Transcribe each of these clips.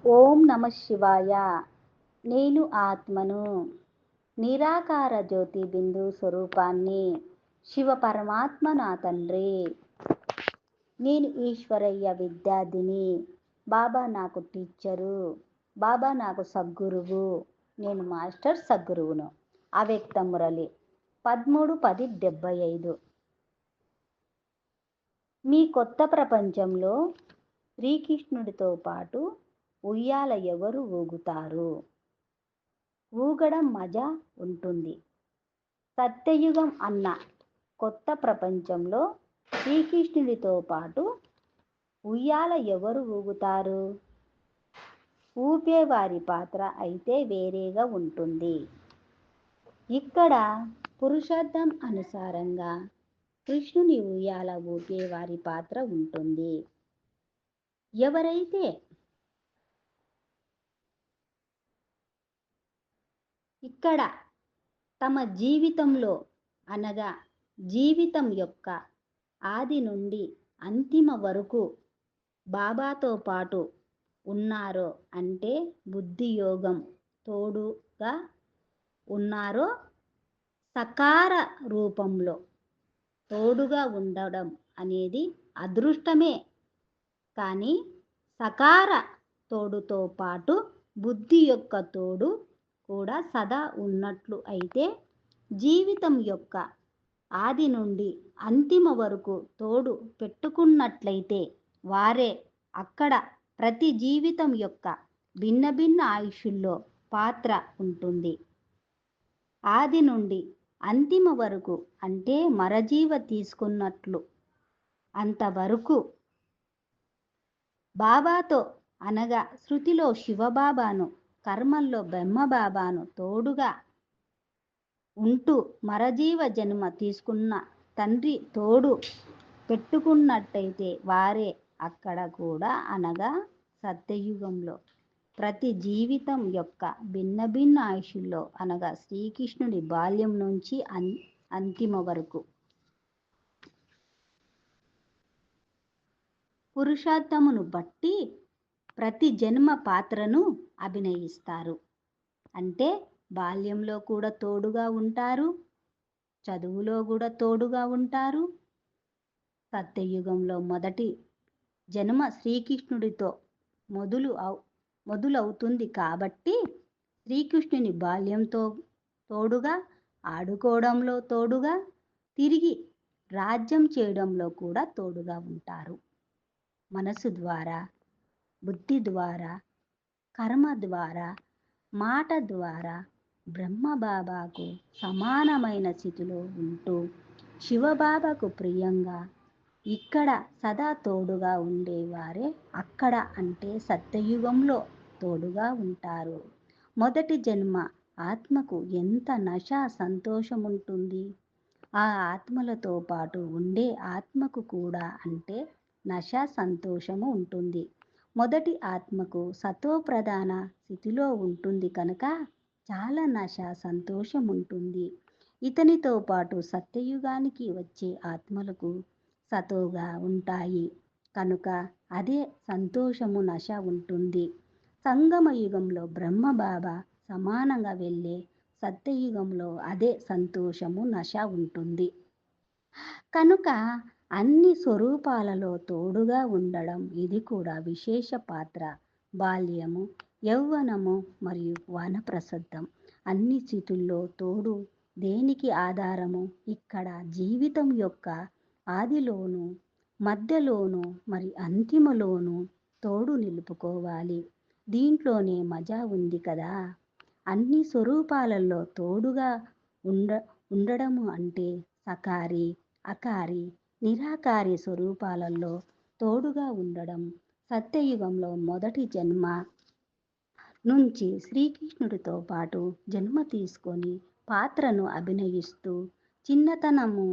ఓం నమ శివాయ. నేను ఆత్మను, నిరాకార జ్యోతి బిందు స్వరూపాన్ని, శివ పరమాత్మ నా తండ్రి. నేను ఈశ్వరయ్య విద్యార్థిని. బాబా నాకు టీచరు, బాబా నాకు సద్గురువు. నేను మాస్టర్ సద్గురువును. అవ్యక్త మురళి 13/10/75. మీ కొత్త ప్రపంచంలో శ్రీకృష్ణుడితో పాటు ఉయ్యాల ఎవరు ఊగుతారు? ఊగడం మజా ఉంటుంది. సత్యయుగం అన్న కొత్త ప్రపంచంలో శ్రీకృష్ణుడితో పాటు ఉయ్యాల ఎవరు ఊగుతారు? ఊపేవారి పాత్ర అయితే వేరేగా ఉంటుంది. ఇక్కడ పురుషార్థం అనుసారంగా కృష్ణుని ఉయ్యాల ఊపేవారి పాత్ర ఉంటుంది. ఎవరైతే ఇక్కడ తమ జీవితంలో అనగా జీవితం యొక్క ఆది నుండి అంతిమ వరకు బాబాతో పాటు ఉన్నారో అంటే బుద్ధి యోగం తోడుగా ఉన్నారో, సకార రూపంలో తోడుగా ఉండడం అనేది అదృష్టమే. కానీ సకార తోడుతో పాటు బుద్ధి యొక్క తోడు కూడా సదా ఉన్నట్లు అయితే, జీవితం యొక్క ఆది నుండి అంతిమ వరకు తోడు పెట్టుకున్నట్లయితే వారే అక్కడ ప్రతి జీవితం యొక్క భిన్న భిన్న ఆయుష్యుల్లో పాత్ర ఉంటుంది. ఆది నుండి అంతిమ వరకు అంటే మరజీవ తీసుకున్నట్లు అంతవరకు బాబాతో అనగా శృతిలో శివబాబాను, కర్మల్లో బ్రహ్మబాబాను తోడుగా ఉంటూ మరజీవ జన్మ తీసుకున్న తండ్రి తోడు పెట్టుకున్నట్టయితే వారే అక్కడ కూడా అనగా సత్యయుగంలో ప్రతి జీవితం యొక్క భిన్న భిన్న ఆయుషుల్లో అనగా శ్రీకృష్ణుడి బాల్యం నుంచి అంతిమ వరకు పురుషార్థమును బట్టి ప్రతి జన్మ పాత్రను అభినయిస్తారు. అంటే బాల్యంలో కూడా తోడుగా ఉంటారు, చదువులో కూడా తోడుగా ఉంటారు. సత్యయుగంలో మొదటి జన్మ శ్రీకృష్ణుడితో మొదలవుతుంది కాబట్టి శ్రీకృష్ణుని బాల్యంతో తోడుగా, ఆడుకోవడంలో తోడుగా, తిరిగి రాజ్యం చేయడంలో కూడా తోడుగా ఉంటారు. మనసు ద్వారా, బుద్ధి ద్వారా, కర్మ ద్వారా, మాట ద్వారా బ్రహ్మబాబాకు సమానమైన స్థితిలో ఉంటూ శివబాబాకు ప్రియంగా ఇక్కడ సదా తోడుగా ఉండేవారే అక్కడ అంటే సత్యయుగంలో తోడుగా ఉంటారు. మొదటి జన్మ ఆత్మకు ఎంత నశ సంతోషం ఉంటుంది. ఆ ఆత్మలతో పాటు ఉండే ఆత్మకు కూడా అంటే నశ సంతోషము ఉంటుంది. మొదటి ఆత్మకు సతో ప్రధాన స్థితిలో ఉంటుంది కనుక చాలా నశ సంతోషం ఉంటుంది. ఇతనితో పాటు సత్యయుగానికి వచ్చే ఆత్మలకు సతోగా ఉంటాయి కనుక అదే సంతోషము నశ ఉంటుంది. సంగమ యుగంలో బ్రహ్మబాబా సమానంగా వెళ్ళే సత్యయుగంలో అదే సంతోషము నశ ఉంటుంది. కనుక అన్ని స్వరూపాలలో తోడుగా ఉండడం ఇది కూడా విశేష పాత్ర. బాల్యము, యౌవనము మరియు వానప్రసద్ధం అన్ని స్థితుల్లో తోడు దేనికి ఆధారము? ఇక్కడ జీవితం యొక్క ఆదిలోను, మధ్యలోను మరి అంతిమలోను తోడు నిలుపుకోవాలి. దీంట్లోనే మజా ఉంది కదా. అన్ని స్వరూపాలలో తోడుగా ఉండడము అంటే సకారి, అకారి, నిరాకారి స్వరూపాలలో తోడుగా ఉండడం. సత్యయుగంలో మొదటి జన్మ నుంచి శ్రీకృష్ణుడితో పాటు జన్మ తీసుకొని పాత్రను అభినయిస్తూ చిన్నతనము,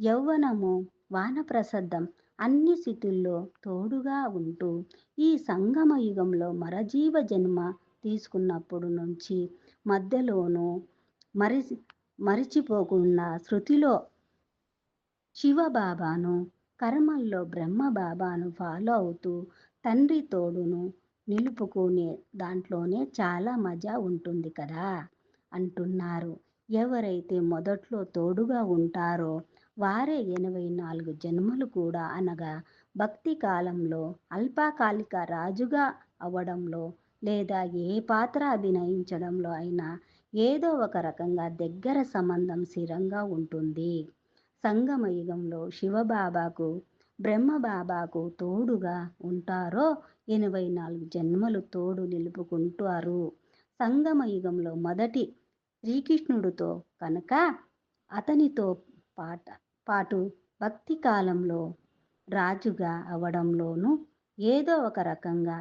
యౌవనము, వానప్రసద్ధం అన్ని స్థితుల్లో తోడుగా ఉంటూ ఈ సంగమ యుగంలో మరజీవ జన్మ తీసుకున్నప్పుడు నుంచి మధ్యలోనూ మరిచిపోకుండా శృతిలో శివబాబాను, కర్మల్లో బ్రహ్మబాబాను ఫాలో అవుతూ తండ్రి తోడును నిలుపుకునే దాంట్లోనే చాలా మజా ఉంటుంది కదా అంటున్నారు. ఎవరైతే మొదట్లో తోడుగా ఉంటారో వారే 84 జన్మలు కూడా అనగా భక్తి కాలంలో అల్పకాలిక రాజుగా అవ్వడంలో లేదా ఏ పాత్ర అభినయించడంలో అయినా ఏదో ఒక రకంగా దగ్గర సంబంధం స్థిరంగా ఉంటుంది. సంగమ యుగంలో శివబాబాకు బ్రహ్మబాబాకు తోడుగా ఉంటారో 84 జన్మలు తోడు నిలుపుకుంటారు. సంగమ యుగంలో మొదటి శ్రీకృష్ణుడితో కనుక అతనితో పాట పాటు భక్తి కాలంలో రాజుగా అవడంలోనూ ఏదో ఒక రకంగా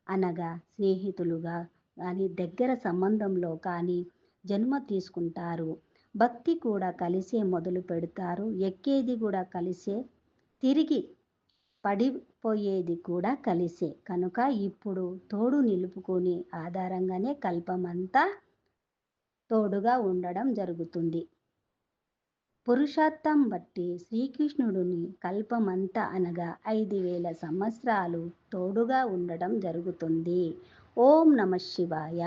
అనగా స్నేహితులుగా కానీ దగ్గర సంబంధంలో కానీ జన్మ తీసుకుంటారు. భక్తి కూడా కలిసే మొదలు పెడతారు. ఎక్కేది కూడా కలిసే, తిరిగి పడిపోయేది కూడా కలిసే. కనుక ఇప్పుడు తోడు నిలుపుకొని ఆధారంగానే కల్పమంతా తోడుగా ఉండడం జరుగుతుంది. పురుషార్థం బట్టి శ్రీకృష్ణుడిని కల్పమంతా అనగా 5000 సంవత్సరాలు తోడుగా ఉండడం జరుగుతుంది. ఓం నమ శివాయ.